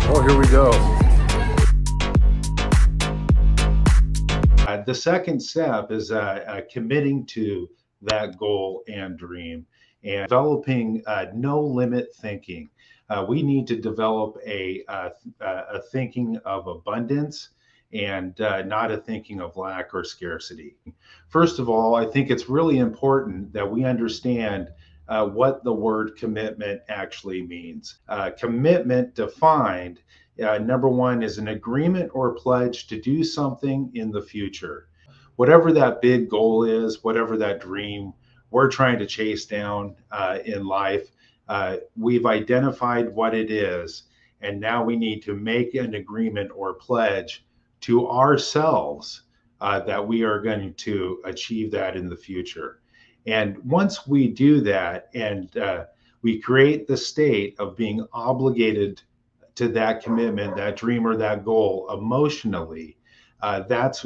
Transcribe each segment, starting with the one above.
Oh, here we go. The second step is committing to that goal and dream and developing no limit thinking. We need to develop a thinking of abundance and not a thinking of lack or scarcity. First of all, I think it's really important that we understand what the word commitment actually means. Commitment defined, number one, is an agreement or pledge to do something in the future. Whatever that big goal is, whatever that dream we're trying to chase down in life, we've identified what it is, and now we need to make an agreement or pledge to ourselves that we are going to achieve that in the future. And once we do that and we create the state of being obligated to that commitment, that dream, or that goal emotionally, that's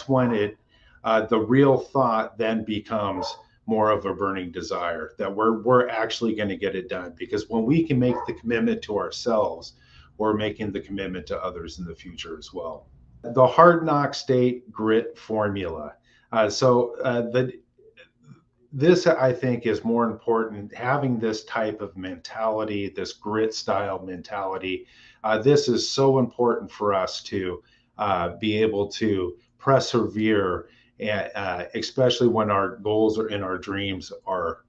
when the real thought then becomes more of a burning desire that we're actually going to get it done. Because when we can make the commitment to ourselves, we're making the commitment to others in the future as well. The hard knock state grit formula. This, I think, is more important. Having this type of mentality, this grit style mentality, this is so important for us to be able to persevere, especially when our goals and our dreams are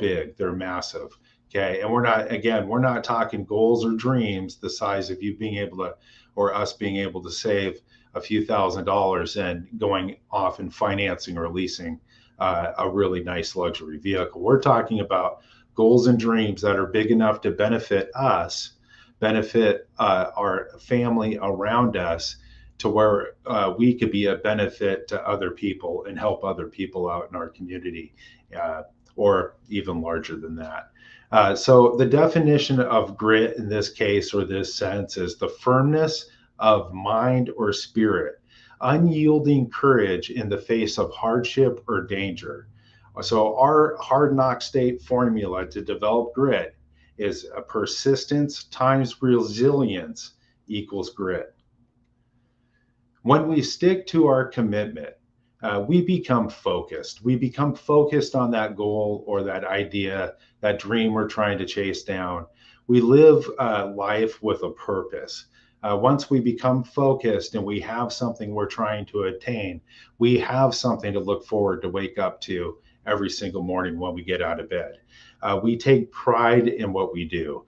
big, they're massive. Okay, and we're not talking goals or dreams the size of you being able to, or us being able to save a few $1,000s and going off and financing or leasing a really nice luxury vehicle. We're talking about goals and dreams that are big enough to benefit us, benefit our family around us, to where we could be a benefit to other people and help other people out in our community, or even larger than that. So the definition of grit in this case, or this sense, is the firmness of mind or spirit, unyielding courage in the face of hardship or danger. So our hard knock state formula to develop grit is a persistence times resilience equals grit. When we stick to our commitment, we become focused. We become focused on that goal or that idea, that dream we're trying to chase down. We live life with a purpose. Once we become focused and we have something we're trying to attain, we have something to look forward to wake up to every single morning when we get out of bed. We take pride in what we do.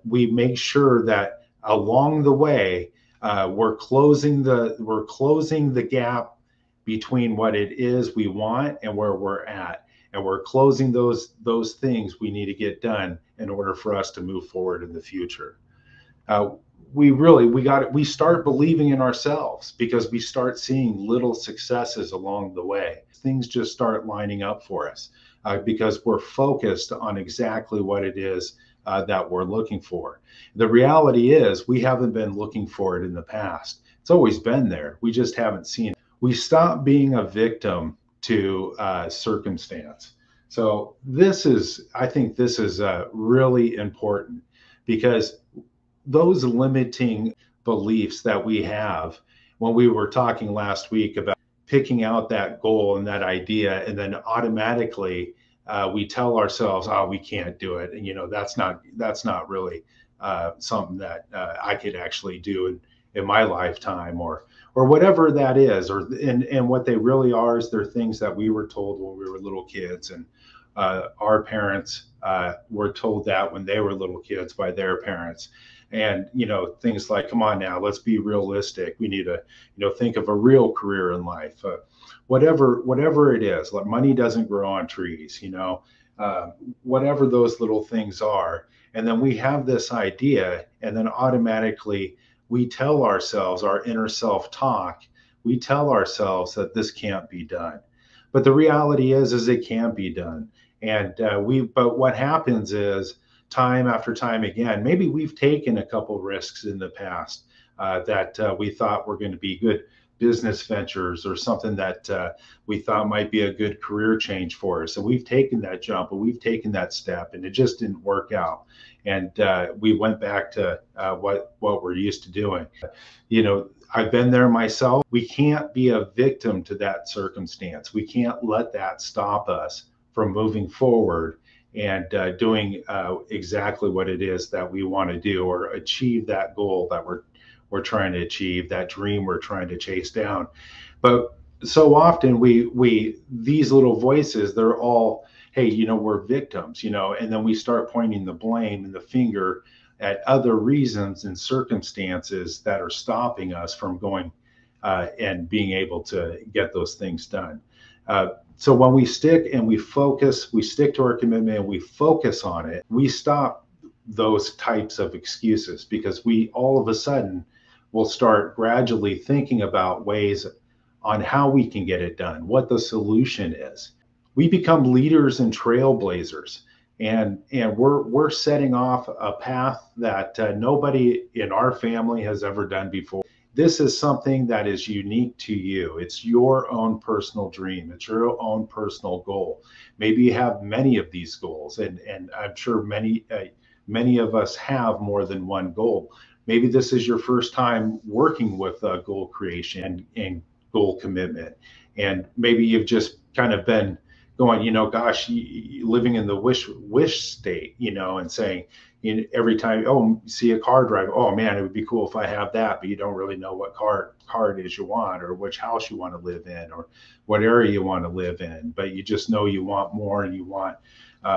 We make sure that along the way, we're closing the gap between what it is we want and where we're at, and we're closing those things we need to get done in order for us to move forward in the future. We start believing in ourselves because we start seeing little successes along the way. Things just start lining up for us because we're focused on exactly what it is that we're looking for. The reality is we haven't been looking for it in the past. It's always been there. We just haven't seen it. We stop being a victim to circumstance. So I think this is really important, because those limiting beliefs that we have, when we were talking last week about picking out that goal and that idea, and then automatically we tell ourselves, oh, we can't do it. And, that's not really something that I could actually do in my lifetime, or whatever that is, and what they really are is they're things that we were told when we were little kids, and our parents were told that when they were little kids by their parents. And, things like, come on now, let's be realistic. We need to, think of a real career in life. Whatever it is, like money doesn't grow on trees, whatever those little things are. And then we have this idea, and then automatically we tell ourselves, our inner self-talk, we tell ourselves that this can't be done. But the reality is it can be done. And but what happens is, time after time again, maybe we've taken a couple risks in the past that we thought were going to be business ventures or something that we thought might be a good career change for us. And we've taken that jump, and we've taken that step, and it just didn't work out. And we went back to what we're used to doing. You know, I've been there myself. We can't be a victim to that circumstance. We can't let that stop us from moving forward and doing exactly what it is that we want to do, or achieve that goal that we're trying to achieve, that dream we're trying to chase down. But so often we these little voices, they're all, hey, you know, we're victims, you know, and then we start pointing the blame and the finger at other reasons and circumstances that are stopping us from going and being able to get those things done. So when we stick and we focus, we stick to our commitment and we focus on it, we stop those types of excuses, because we all of a sudden will start gradually thinking about ways on how we can get it done, what the solution is. We become leaders and trailblazers, and we're setting off a path that nobody in our family has ever done before. This is something that is unique to you. It's your own personal dream. It's your own personal goal. Maybe you have many of these goals, and I'm sure many of us have more than one goal. Maybe this is your first time working with goal creation and goal commitment, and maybe you've just kind of been going, you know, gosh, living in the wish state, you know, and saying, you know, every time, oh, you see a car drive, oh man, it would be cool if I have that, but you don't really know what car it is you want, or which house you want to live in, or what area you want to live in. But you just know you want more, and you want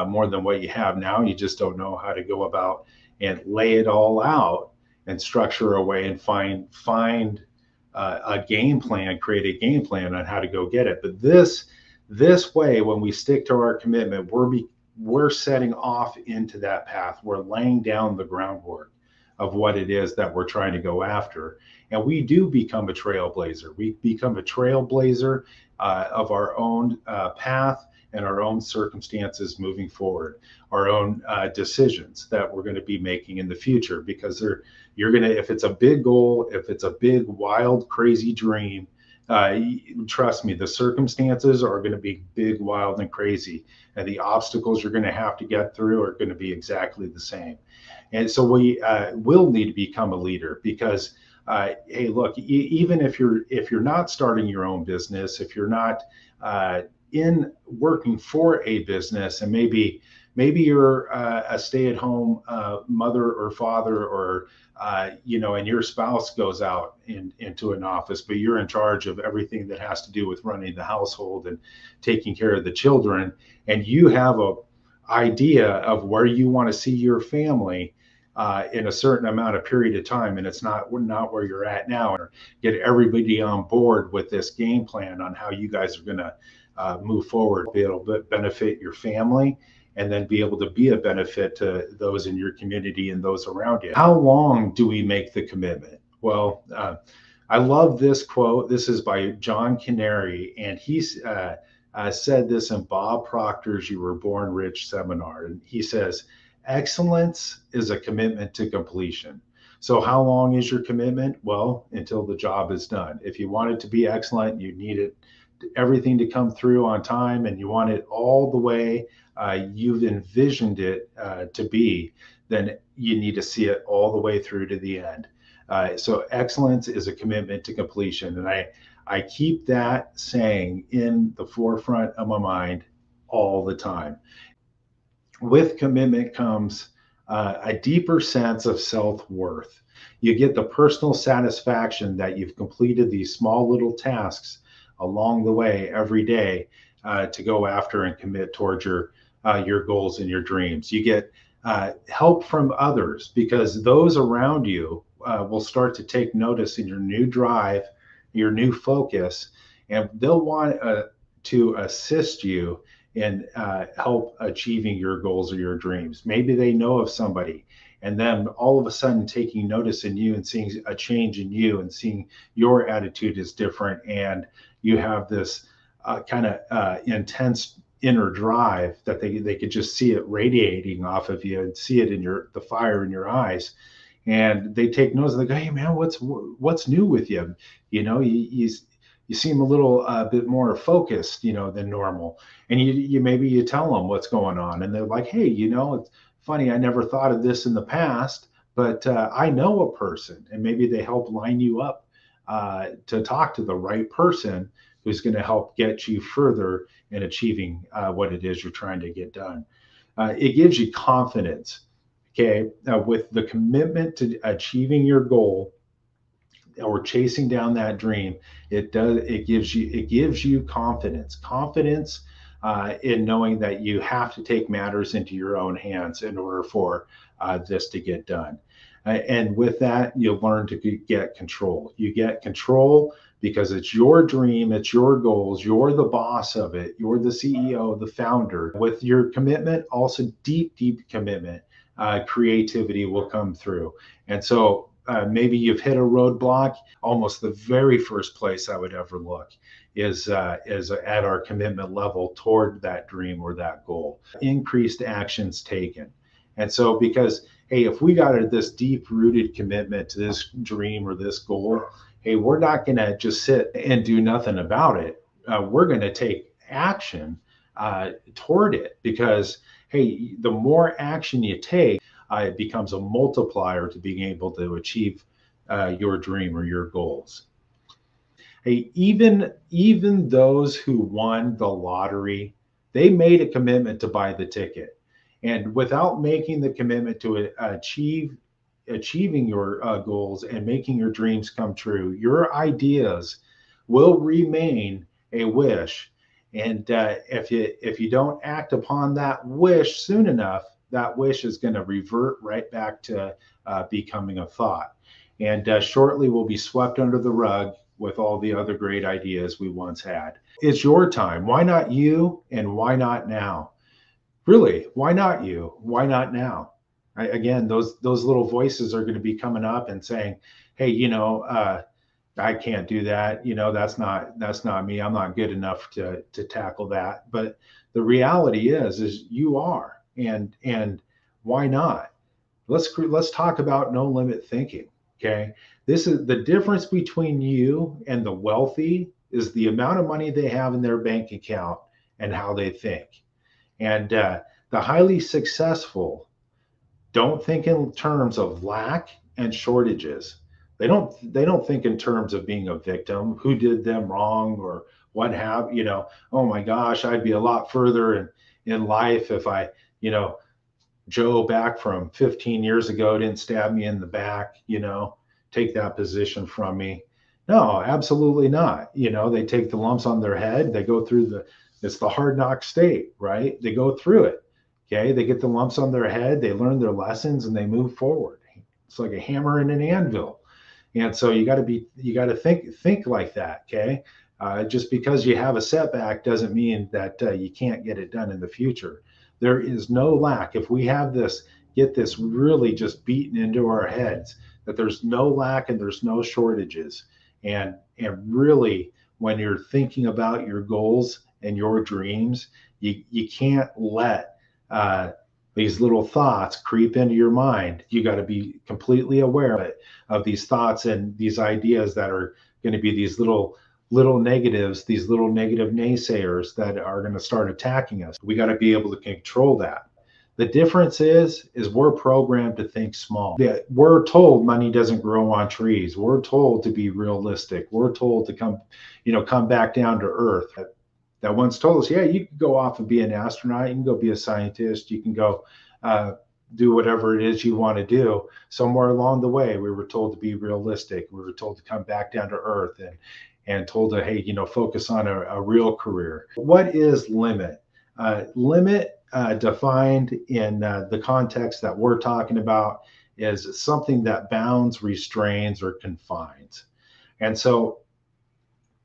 more than what you have now. You just don't know how to go about and lay it all out and structure a way and find a game plan, create a game plan on how to go get it. But this way, when we stick to our commitment, we're setting off into that path. We're laying down the groundwork of what it is that we're trying to go after. And we do become a trailblazer. We become a trailblazer of our own path and our own circumstances moving forward, our own decisions that we're going to be making in the future. Because you're going to, if it's a big goal, if it's a big, wild, crazy dream, trust me, the circumstances are going to be big, wild, and crazy, and the obstacles you're going to have to get through are going to be exactly the same. And so we will need to become a leader, because hey, look, even if you're not starting your own business, if you're not in working for a business, and maybe you're a stay-at-home mother or father, or you know, and your spouse goes out into an office, but you're in charge of everything that has to do with running the household and taking care of the children, and you have a idea of where you want to see your family in a certain amount of period of time, and it's not where you're at now, or get everybody on board with this game plan on how you guys are going to move forward, be able to benefit your family, and then be able to be a benefit to those in your community and those around you. How long do we make the commitment? Well, I love this quote. This is by John Canary, and he's said this in Bob Proctor's You Were Born Rich seminar. And he says, excellence is a commitment to completion. So how long is your commitment? Well, until the job is done. If you want it to be excellent, you need it, everything to come through on time, and you want it all the way you've envisioned it to be, then you need to see it all the way through to the end. So excellence is a commitment to completion. And I keep that saying in the forefront of my mind all the time. With commitment comes a deeper sense of self-worth. You get the personal satisfaction that you've completed these small little tasks along the way every day to go after and commit towards your goals and your dreams. You get help from others, because those around you will start to take notice in your new drive, your new focus, and they'll want to assist you in help achieving your goals or your dreams. Maybe they know of somebody, and then all of a sudden taking notice in you and seeing a change in you and seeing your attitude is different, and you have this kind of intense inner drive that they could just see it radiating off of you and see it in the fire in your eyes. and they take notice. They go, "Hey man, what's new with you? You seem a little bit more focused, than normal." And you maybe you tell them what's going on, and they're like, "Hey, it's funny. I never thought of this in the past, but I know a person," and maybe they help line you up to talk to the right person who's going to help get you further in achieving what it is you're trying to get done. It gives you confidence. Okay, with the commitment to achieving your goal or chasing down that dream, it gives you confidence in knowing that you have to take matters into your own hands in order for this to get done. And with that, you'll learn to get control. You get control because it's your dream, it's your goals, you're the boss of it, you're the CEO, the founder. With your commitment, also deep, deep commitment, creativity will come through. And so maybe you've hit a roadblock. Almost the very first place I would ever look is at our commitment level toward that dream or that goal. Increased actions taken. And so, because, hey, if we got this deep rooted commitment to this dream or this goal, hey, we're not going to just sit and do nothing about it. We're going to take action toward it, because, hey, the more action you take, it becomes a multiplier to being able to achieve your dream or your goals. Hey, even those who won the lottery, they made a commitment to buy the ticket, and without making the commitment to achieving your goals and making your dreams come true, your ideas will remain a wish. And if you don't act upon that wish soon enough, that wish is going to revert right back to becoming a thought, and shortly will be swept under the rug with all the other great ideas we once had. It's your time. Why not you, and why not now? Really, why not you? Why not now? Again, those little voices are going to be coming up and saying, "Hey, I can't do that. That's not me. I'm not good enough to tackle that." But the reality is you are, and why not? Let's talk about no limit thinking. Okay, this is the difference between you and the wealthy, is the amount of money they have in their bank account and how they think. And the highly successful don't think in terms of lack and shortages. They don't think in terms of being a victim, who did them wrong or what have, oh my gosh, I'd be a lot further in life if Joe back from 15 years ago didn't stab me in the back, take that position from me. No, absolutely not. They take the lumps on their head, they go through it's the hard knock state, right? They go through it. Okay, they get the lumps on their head, they learn their lessons, and they move forward. It's like a hammer and an anvil. And so you got to think like that. Okay, just because you have a setback doesn't mean that you can't get it done in the future. There is no lack. If we get this really just beaten into our heads, that there's no lack and there's no shortages. And really, when you're thinking about your goals and your dreams, you can't let these little thoughts creep into your mind. You got to be completely aware of these thoughts and these ideas that are going to be these little negatives, these little negative naysayers that are going to start attacking us. We got to be able to control that. The difference is we're programmed to think small. We're told money doesn't grow on trees. We're told to be realistic. We're told to come back down to earth. That once told us, yeah, you can go off and be an astronaut, you can go be a scientist, you can go do whatever it is you want to do. Somewhere along the way, we were told to be realistic. We were told to come back down to earth and told to, hey, focus on a real career. What is limit? Limit, defined in the context that we're talking about, is something that bounds, restrains, or confines. And so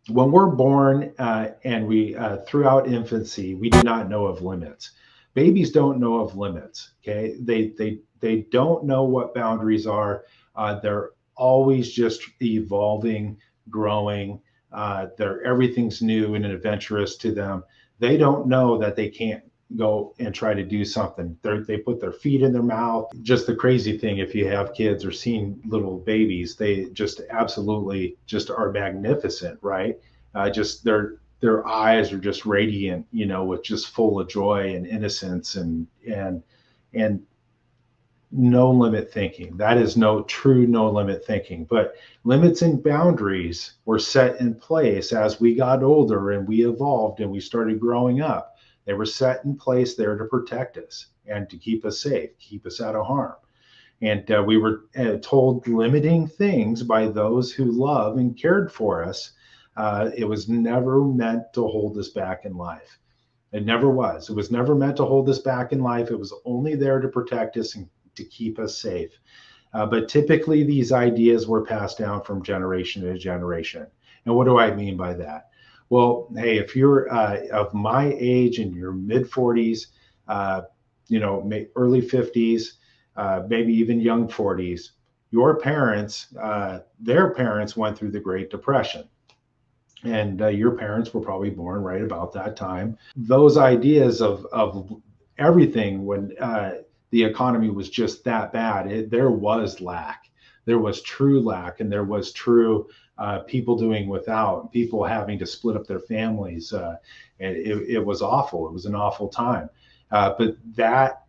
when we're born and we throughout infancy, we do not know of limits. Babies don't know of limits. Okay, they don't know what boundaries are. They're always just evolving, growing. Everything's new and adventurous to them. They don't know that they can't go and try to do something. They put their feet in their mouth. Just the crazy thing, if you have kids or seen little babies, they just absolutely just are magnificent, right? Just their eyes are just radiant, with just full of joy and innocence and no limit thinking. That is no limit thinking. But limits and boundaries were set in place as we got older and we evolved and we started growing up. They were set in place there to protect us and to keep us safe, keep us out of harm. And we were told limiting things by those who love and cared for us. It was never meant to hold us back in life. It never was. It was never meant to hold us back in life. It was only there to protect us and to keep us safe. But typically, these ideas were passed down from generation to generation. And what do I mean by that? Well, hey, if you're of my age in your mid 40s, early 50s, maybe even young 40s, your parents, their parents went through the Great Depression. And your parents were probably born right about that time. Those ideas of everything when the economy was just that bad, there was lack. There was true lack, and there was true people doing without, people having to split up their families. It was awful. It was an awful time. But that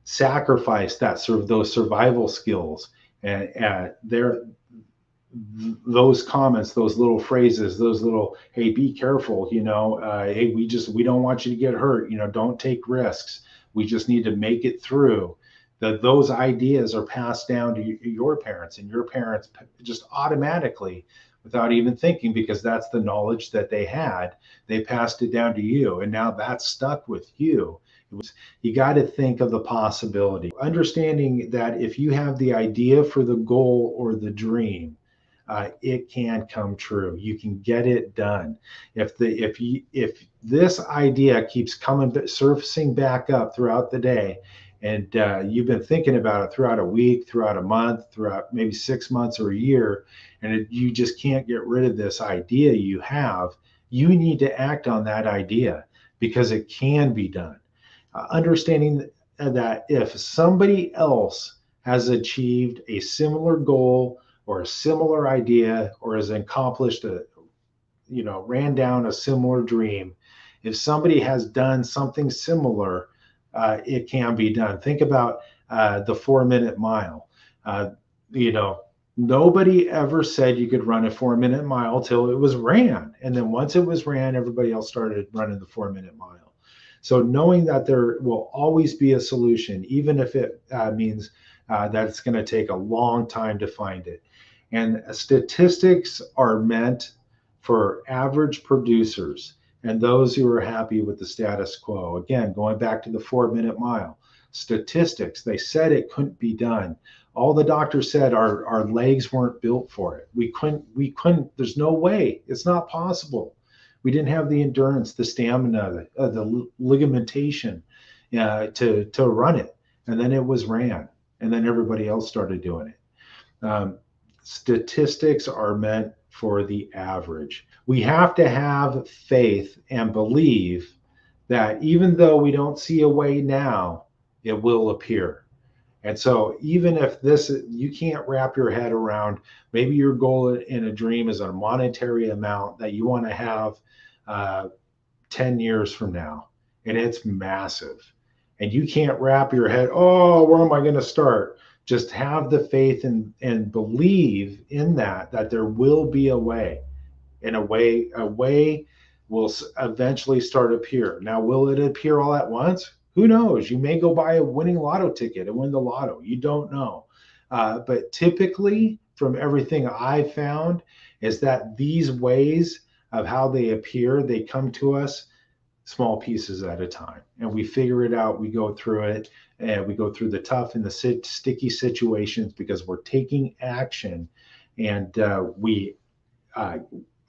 sacrifice, those survival skills, and those comments, those little phrases, those little, hey, be careful, hey, we don't want you to get hurt, don't take risks. We just need to make it through. Those ideas are passed down to your parents, and your parents just automatically, without even thinking, because that's the knowledge that they had, they passed it down to you, and now that's stuck with you. You got to think of the possibility, understanding that if you have the idea for the goal or the dream, it can come true. You can get it done. If this idea keeps surfacing back up throughout the day, and you've been thinking about it throughout a week, throughout a month, throughout maybe 6 months or a year, and you just can't get rid of this idea you have, you need to act on that idea because it can be done. Understanding that if somebody else has achieved a similar goal or a similar idea, or has accomplished ran down a similar dream, if somebody has done something similar, it can be done. Think about the 4-minute mile. Nobody ever said you could run a 4-minute mile till it was ran. And then once it was ran, everybody else started running the 4-minute mile. So knowing that there will always be a solution, even if it means that it's going to take a long time to find it. And statistics are meant for average producers and those who are happy with the status quo. Again, going back to the 4-minute mile, statistics, they said it couldn't be done. All the doctors said our legs weren't built for it. We couldn't, there's no way, it's not possible. We didn't have the endurance, the stamina, the ligamentation to run it. And then it was ran, and then everybody else started doing it. Statistics are meant for the average. We have to have faith and believe that even though we don't see a way now, it will appear. And so even if you can't wrap your head around, maybe your goal in a dream is a monetary amount that you want to have 10 years from now, and it's massive. And you can't wrap your head, oh, where am I going to start? Just have the faith and believe in that there will be a way, and a way will eventually start to appear. Now, will it appear all at once? Who knows? You may go buy a winning lotto ticket and win the lotto. You don't know. But typically, from everything I've found, is that these ways of how they appear, they come to us small pieces at a time, and we figure it out. We go through it, and we go through the tough and the sticky situations because we're taking action, and we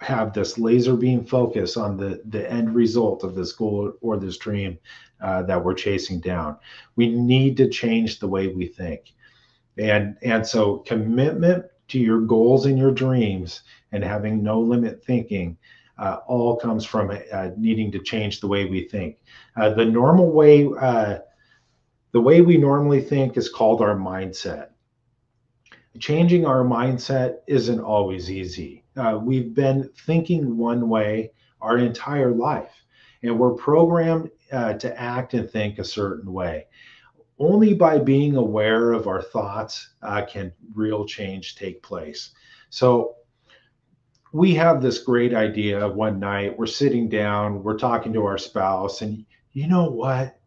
have this laser beam focus on the end result of this goal or this dream that we're chasing down. We need to change the way we think, and so commitment to your goals and your dreams and having no limit thinking all comes from needing to change the way we think. The normal way, the way we normally think is called our mindset. Changing our mindset isn't always easy. We've been thinking one way our entire life, and we're programmed to act and think a certain way. Only by being aware of our thoughts can real change take place. So we have this great idea. One night we're sitting down, we're talking to our spouse, and you know what?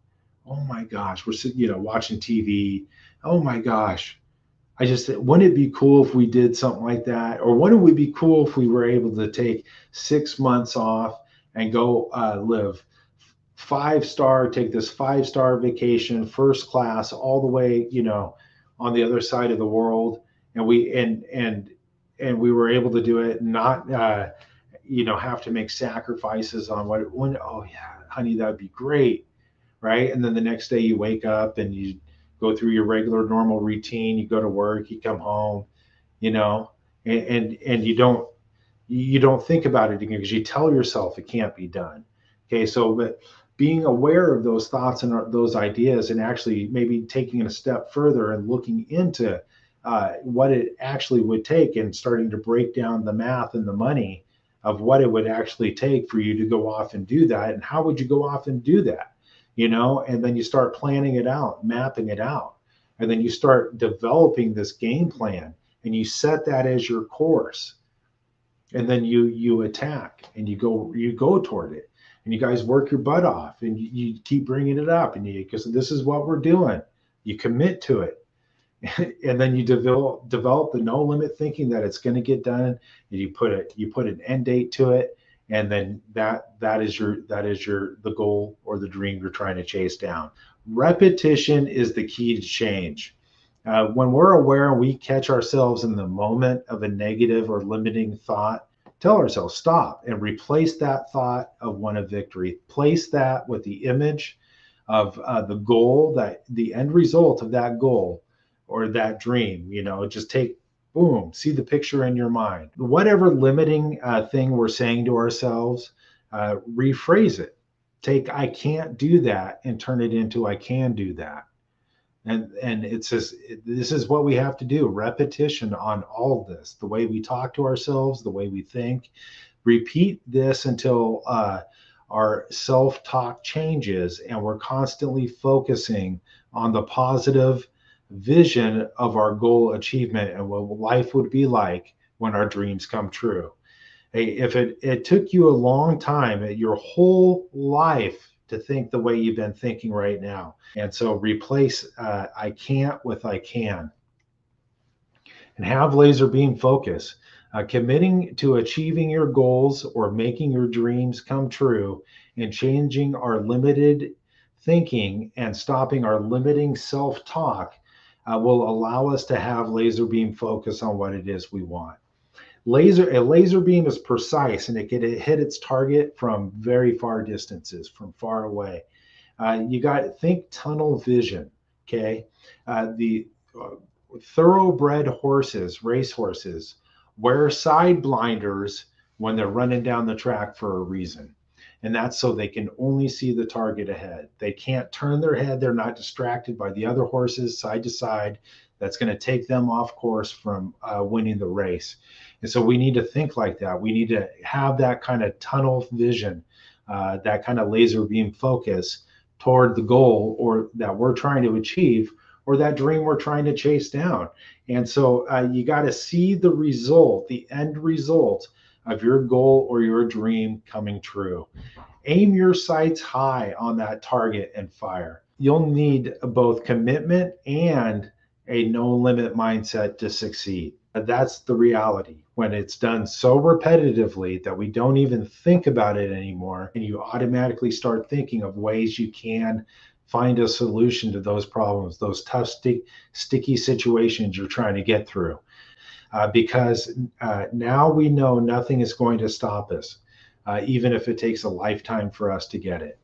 Oh my gosh, we're sitting, watching TV. Oh my gosh, I just wouldn't it be cool if we did something like that? Or wouldn't it be cool if we were able to take 6 months off and go live 5 star, take this 5 star vacation, first class, all the way, on the other side of the world, and we were able to do it, not have to make sacrifices on when. Oh yeah, honey, that'd be great, right? And then the next day you wake up and you go through your regular normal routine. You go to work, you come home, you know, and you don't think about it again because you tell yourself it can't be done. Okay, so but being aware of those thoughts and those ideas, and actually maybe taking it a step further and looking into what it actually would take, and starting to break down the math and the money of what it would actually take for you to go off and do that, and how would you go off and do that, and then you start planning it out, mapping it out, and then you start developing this game plan, and you set that as your course, and then you attack and you go toward it, and you guys work your butt off, and you keep bringing it up, and because this is what we're doing, you commit to it. And then you develop the no limit thinking that it's going to get done, and you put an end date to it, and then that is the goal or the dream you're trying to chase down. Repetition is the key to change. When we're aware and we catch ourselves in the moment of a negative or limiting thought, tell ourselves stop and replace that thought of one of victory. Place that with the image of the goal, that the end result of that goal or that dream. Just take, boom, see the picture in your mind. Whatever limiting thing we're saying to ourselves, rephrase it. Take I can't do that and turn it into I can do that. And it's just, this is what we have to do. Repetition on all of this, the way we talk to ourselves, the way we think. Repeat this until our self-talk changes, and we're constantly focusing on the positive vision of our goal achievement and what life would be like when our dreams come true. Hey, if it took you a long time, your whole life, to think the way you've been thinking right now. And so replace I can't with I can, and have laser beam focus. Committing to achieving your goals or making your dreams come true, and changing our limited thinking and stopping our limiting self-talk will allow us to have laser beam focus on what it is we want. A laser beam is precise, and it can hit its target from very far distances, from far away. You got to think tunnel vision. Okay, the thoroughbred horses, race horses, wear side blinders when they're running down the track for a reason. And that's so they can only see the target ahead. They can't turn their head. They're not distracted by the other horses side to side. That's going to take them off course from winning the race. And so we need to think like that. We need to have that kind of tunnel vision, that kind of laser beam focus toward the goal or that we're trying to achieve, or that dream we're trying to chase down. And so you got to see the result, the end result of your goal or your dream coming true. Aim your sights high on that target and fire. You'll need both commitment and a no limit mindset to succeed. That's the reality. When it's done so repetitively that we don't even think about it anymore, and you automatically start thinking of ways you can find a solution to those problems, those tough, sticky situations you're trying to get through. Because now we know nothing is going to stop us, even if it takes a lifetime for us to get it.